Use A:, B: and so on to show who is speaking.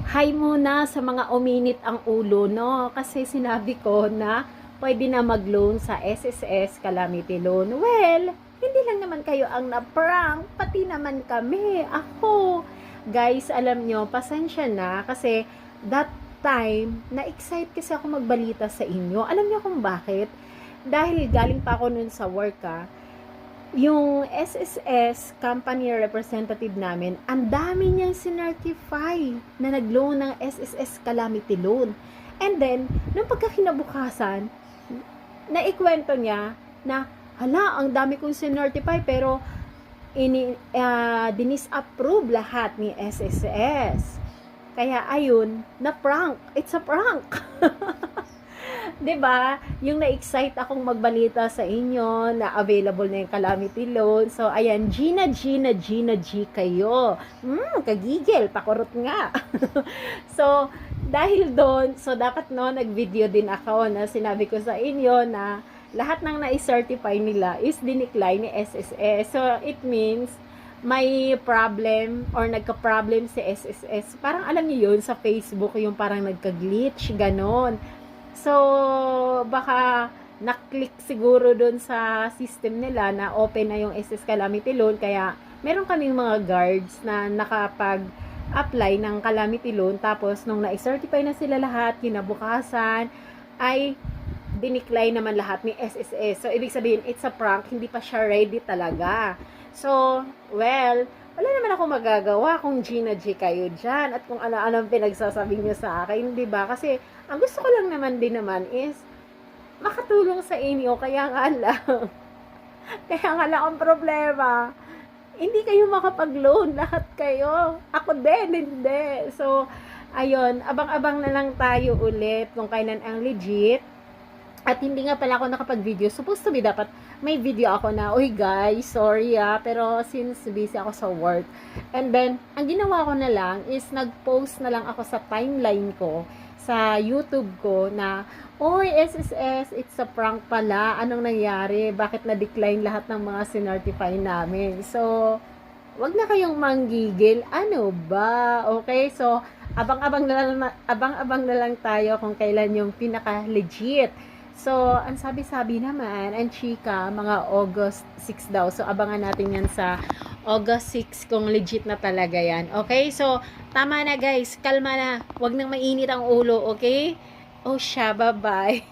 A: Hi muna sa mga uminit ang ulo, no? Kasi sinabi ko na pwede na mag-loan sa SSS Calamity Loan. Well, hindi lang naman kayo ang na-prank, pati naman kami. Ako. Guys, alam nyo, pasensya na kasi that time, na-excite kasi ako magbalita sa inyo. Alam nyo kung bakit? Dahil galing pa ako nun sa work, yung SSS company representative namin, ang dami niyang sinertify na nag-loan ng SSS Calamity Loan. And then, nung pagkakinabukasan, naikwento niya na, hala, ang dami kong sinertify pero dinis-approve lahat ni SSS. Kaya ayun, na prank. It's a prank. 'Di ba? Yung na-excite akong magbalita sa inyo na available na yung Calamity Loan. So, ayan, Gina G kayo. Kagigil, pakurot nga. So, dahil doon, so dapat no, nag-video din ako na sinabi ko sa inyo na lahat ng na-certify nila is dinecline ni SSS. So, it means may problem or nagka-problem si SSS. Parang alam niyo yun sa Facebook, yung parang nagka-glitch, ganon. So, baka na-click siguro doon sa system nila na open na yung SS Calamity Loan. Kaya, meron kaming mga guards na nakapag-apply ng Calamity Loan. Tapos, nung na-certify na sila lahat, kinabukasan, ay dinecline naman lahat ni SSS. So, ibig sabihin, it's a prank. Hindi pa siya ready talaga. So, well, wala naman ako magagawa kung Gina G kayo dyan at kung ano-anong pinagsasabi nyo sa akin, di ba? Kasi, ang gusto ko lang naman din naman is makatulong sa inyo, kaya nga lang. Kaya nga lang ang problema. Hindi kayo makapag-loan, lahat kayo. Ako din, hindi. So, ayun, abang-abang na lang tayo ulit kung kailan ang legit. At hindi nga pala ako nakapag-video. Supposed to be dapat may video ako na, uy guys, sorry pero since busy ako sa work. And then, ang ginawa ko na lang is nag-post na lang ako sa timeline ko, sa YouTube ko na, uy SSS, it's a prank pala. Anong nangyari? Bakit na-decline lahat ng mga sinertify namin? So, wag na kayong manggigil. Ano ba? Okay, so, abang-abang na lang tayo kung kailan yung pinaka-legit. So, ang sabi-sabi naman, ang chika, mga August 6 daw. So, abangan natin yan sa August 6 kung legit na talaga yan. Okay? So, tama na guys. Kalma na. Huwag nang mainit ang ulo. Okay? Oh, siya. Bye-bye.